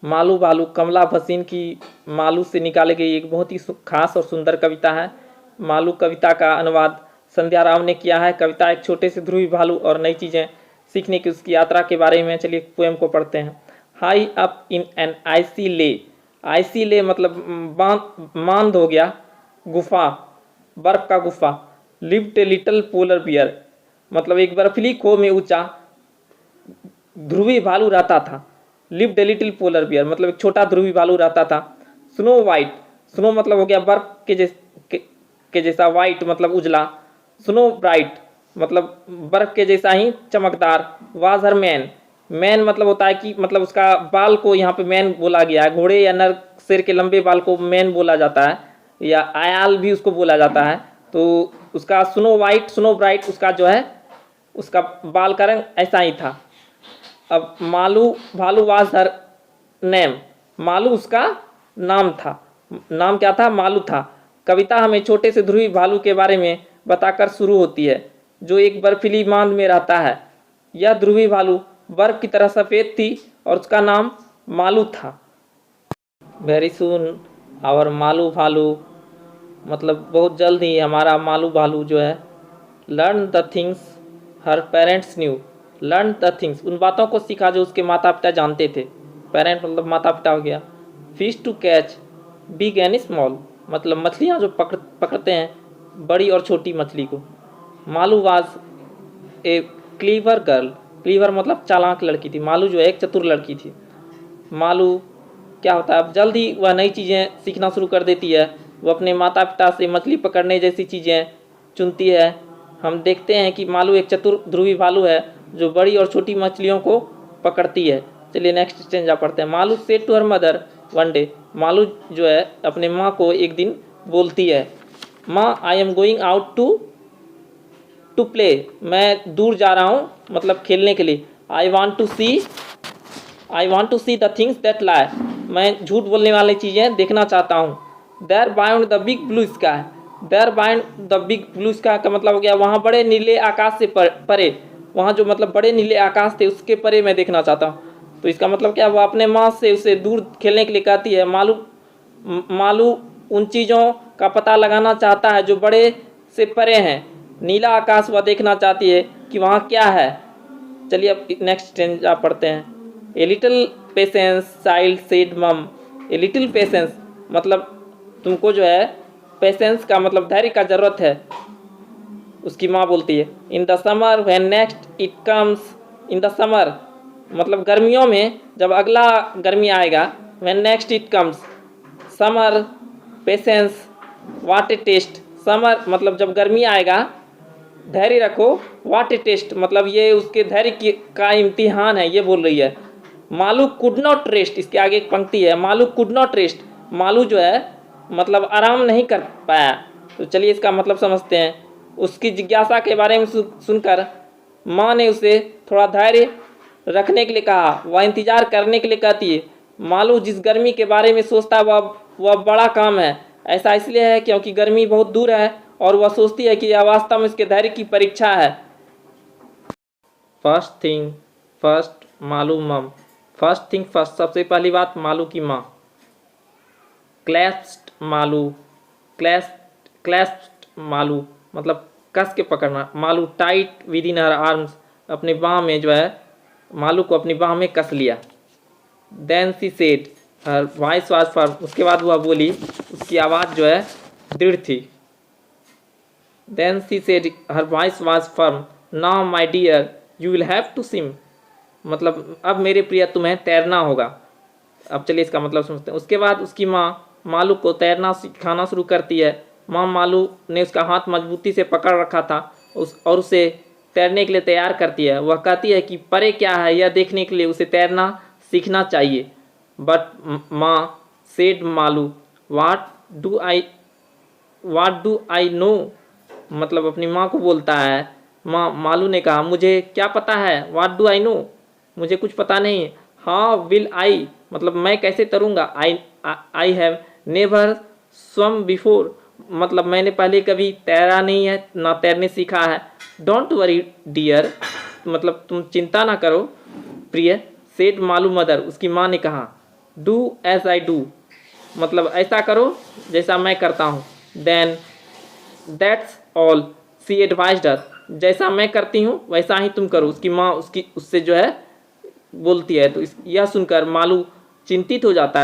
मालू भालू कमला भसीन की मालू से निकाली गई एक बहुत ही खास और सुंदर कविता है। मालू कविता का अनुवाद संध्या राव ने किया है। कविता एक छोटे से ध्रुवी भालू और नई चीज़ें सीखने की उसकी यात्रा के बारे में। चलिए पोएम को पढ़ते हैं। High up in an IC ले, आईसी ले मतलब मांद हो गया, गुफा, बर्फ का गुफा। Lived a little polar bear मतलब एक बर्फीली खो में ऊंचा ध्रुवी भालू रहता था। Lived a little polar bear मतलब एक छोटा ध्रुवी भालू रहता था। स्नो वाइट, स्नो मतलब हो गया बर्फ के जैसा, वाइट मतलब उजला। स्नो ब्राइट मतलब बर्फ के जैसा ही चमकदार। वाज हर मैन, मैन मतलब होता है कि मतलब उसका बाल को यहाँ पे मैन बोला गया है। घोड़े या नर शेर के लंबे बाल को मैन बोला जाता है, या आयाल भी उसको बोला जाता है। तो उसका स्नो वाइट, स्नो ब्राइट उसका जो है उसका बाल का रंग ऐसा ही था। अब मालू भालू वाज हर नेम, मालू उसका नाम था। नाम क्या था? मालू था। कविता हमें छोटे से ध्रुवी भालू के बारे में बताकर शुरू होती है जो एक बर्फीली मांद में रहता है। यह ध्रुवी भालू बर्फ की तरह सफ़ेद थी और उसका नाम मालू था। वेरी सुन आवर मालू भालू मतलब बहुत जल्द ही हमारा मालू भालू जो है learn the things her parents new. Learn the things उन बातों को सीखा जो उसके माता पिता जानते थे। पेरेंट मतलब माता पिता हो गया। Fish to catch big and small मतलब मछलियाँ जो पकड़ते हैं बड़ी और छोटी मछली को। Malu was a clever girl, clever मतलब चालाक लड़की थी। मालू जो है एक चतुर लड़की थी। मालू क्या होता है, अब जल्द ही वह नई चीज़ें सीखना शुरू कर देती है। वो अपने माता पिता से मछली पकड़ने जैसी चीज़ें चुनती है। हम देखते हैं कि मालू एक चतुर ध्रुवी भालू है जो बड़ी और छोटी मछलियों को पकड़ती है। चलिए नेक्स्ट स्टेंजा पढ़ते हैं। Malu said to her mother one day, Malu जो है अपने माँ को एक दिन बोलती है, माँ I am going out to play, मैं दूर जा रहा हूँ मतलब खेलने के लिए। I want to see the things that lie, मैं झूठ बोलने वाली चीज़ें देखना चाहता हूँ। There bound the big blue sky, there bound the big blue sky का मतलब हो गया वहाँ बड़े नीले आकाश से परे, वहाँ जो मतलब बड़े नीले आकाश थे उसके परे मैं देखना चाहता हूँ। तो इसका मतलब क्या, वो अपने माँ से उसे दूर खेलने के लिए कहती है। मालू उन चीज़ों का पता लगाना चाहता है जो बड़े से परे हैं। नीला आकाश वह देखना चाहती है कि वहाँ क्या है। चलिए अब नेक्स्ट स्टेंजा पढ़ते हैं। A little patience child said मम, ए लिटिल पेशेंस मतलब तुमको जो है पेशेंस का मतलब धैर्य का ज़रूरत है, उसकी माँ बोलती है। In the summer when next it comes, in the summer मतलब गर्मियों में जब अगला गर्मी आएगा। When next it comes, summer patience wait a test, summer मतलब जब गर्मी आएगा धैर्य रखो, वाट ए टेस्ट मतलब ये उसके धैर्य का इम्तिहान है, ये बोल रही है। मालू कुड नॉट रेस्ट, इसके आगे एक पंक्ति है, Malu could not rest, Malu जो है मतलब आराम नहीं कर पाया। तो चलिए इसका मतलब समझते हैं। उसकी जिज्ञासा के बारे में सुनकर माँ ने उसे थोड़ा धैर्य रखने के लिए कहा, वह इंतज़ार करने के लिए कहती है। मालू जिस गर्मी के बारे में सोचता है वह बड़ा काम है। ऐसा इसलिए है क्योंकि गर्मी बहुत दूर है और वह सोचती है कि यह वास्तव में इसके धैर्य की परीक्षा है। फर्स्ट थिंग फर्स्ट मालू मम, फर्स्ट थिंग फर्स्ट सबसे पहली बात मालू की माँ। क्लैस्प्ड मालू, क्लैस्प्ड मालू मतलब कस के पकड़ना। Malu tight with in her arms, अपने बाह में जो है मालू को अपनी बाह में कस लिया। Then she said her voice was firm, उसके बाद वह बोली, उसकी आवाज़ जो है दृढ़ थी। Then she said her voice was firm, now my dear you will have to swim मतलब अब मेरे प्रिय तुम्हें तैरना होगा। अब चलिए इसका मतलब समझते हैं। उसके बाद उसकी माँ मालू को तैरना सिखाना शुरू करती है। माँ मालू ने उसका हाथ मजबूती से पकड़ रखा था और उसे तैरने के लिए तैयार करती है। वह कहती है कि परे क्या है यह देखने के लिए उसे तैरना सीखना चाहिए। बट माँ said Malu what do I know मतलब अपनी माँ को बोलता है। मालू ने कहा मुझे क्या पता है, वाट डू आई नो मुझे कुछ पता नहीं। हाउ विल आई मतलब मैं कैसे तैरूँगा। आई हैव नेवर स्वम बिफोर मतलब मैंने पहले कभी तैरा नहीं है, ना तैरने सीखा है। डोंट वरी डियर मतलब तुम चिंता ना करो प्रिय। सेड मालू मदर उसकी माँ ने कहा। डू एज आई डू, मतलब ऐसा करो जैसा मैं करता हूँ। Then that's all she advised us, जैसा मैं करती हूँ वैसा ही तुम करो, उसकी माँ उससे जो है बोलती है। तो यह सुनकर मालू चिंतित हो जाता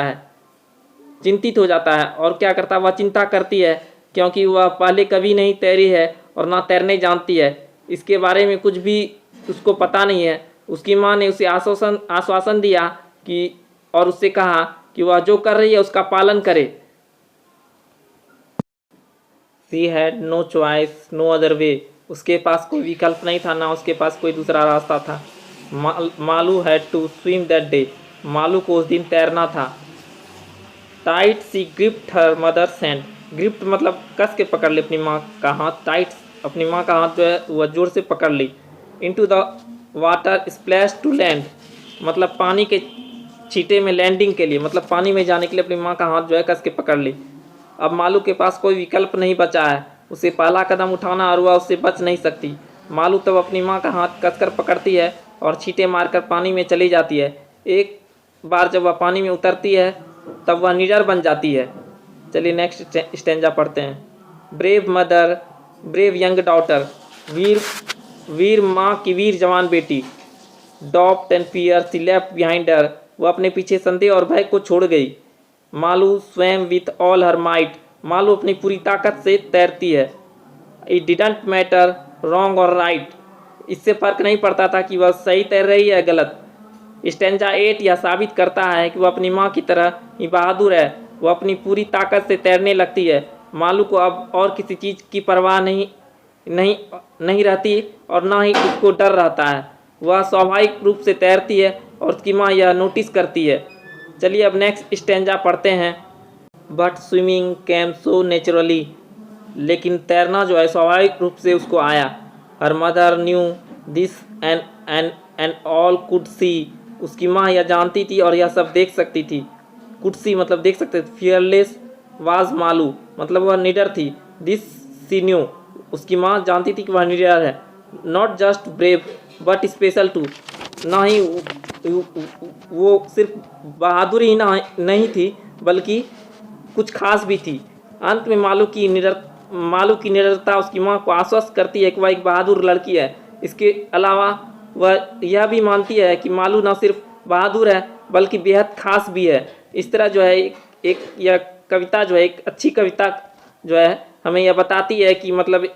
है और क्या करता है, वह चिंता करती है क्योंकि वह पहले कभी नहीं तैरी है और ना तैरने जानती है, इसके बारे में कुछ भी उसको पता नहीं है। उसकी माँ ने उसे आश्वासन दिया कि और उससे कहा कि वह जो कर रही है उसका पालन करे। She had no choice no other way, उसके पास कोई विकल्प नहीं था, ना उसके पास कोई दूसरा रास्ता था। Malu had to swim that day, Malu को उस दिन तैरना था। Tight she gripped her mother's hand, gripped मतलब कस के पकड़ ली अपनी माँ का हाथ, टाइट अपनी माँ का हाथ जो है वह जोर से पकड़ ली। Into the water splash to land, मतलब पानी के छींटे में लैंडिंग के लिए, मतलब पानी में जाने के लिए अपनी माँ का हाथ जो है कस के पकड़ ली। अब मालू के पास कोई विकल्प नहीं बचा है, उसे पहला कदम उठाना और वह उससे बच नहीं सकती। मालू तब अपनी माँ का हाथ कसकर पकड़ती है और छींटे मारकर पानी में चली जाती है। एक बार जब वह पानी में उतरती है तब वह निडर बन जाती है। चलिए नेक्स्ट स्टेंजा पढ़ते हैं। Brave mother brave young daughter, वीर माँ की वीर जवान बेटी। डॉप्ट and fear she left behind her, वह अपने पीछे संदेह और भय को छोड़ गई। मालू स्वयं with all her might, Malu अपनी पूरी ताकत से तैरती है। इट डिडंट मैटर रॉन्ग और राइट, इससे फर्क नहीं पड़ता था कि वह सही तैर रही है या गलत। स्टेंजा 8 यह साबित करता है कि वह अपनी माँ की तरह ही बहादुर है, वह अपनी पूरी ताकत से तैरने लगती है। मालू को अब और किसी चीज़ की परवाह नहीं रहती और ना ही उसको डर रहता है, वह स्वाभाविक रूप से तैरती है और उसकी माँ यह नोटिस करती है। चलिए अब नेक्स्ट स्टेंजा पढ़ते हैं। But swimming came so naturally, लेकिन तैरना जो है स्वाभाविक रूप से उसको आया। Her mother knew this and all could see, उसकी माँ यह जानती थी और यह सब देख सकती थी। कुड सी मतलब देख सकते थे। फियरलेस वाज मालू, मतलब वह निडर थी। दिस सी न्यू, उसकी माँ जानती थी कि वह निडर है। Not just brave but special too, ना ही वो सिर्फ बहादुर ही नहीं थी बल्कि कुछ खास भी थी। अंत में मालू की निडरता उसकी माँ को आश्वस्त करती है कि वह एक बहादुर लड़की है। इसके अलावा वह यह भी मानती है कि मालू न सिर्फ बहादुर है बल्कि बेहद खास भी है। इस तरह जो है यह कविता जो है एक अच्छी कविता जो है हमें यह बताती है कि मतलब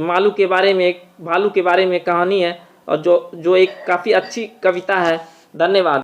मालू के बारे में, एक भालू के बारे में कहानी है और जो एक काफ़ी अच्छी कविता है। धन्यवाद।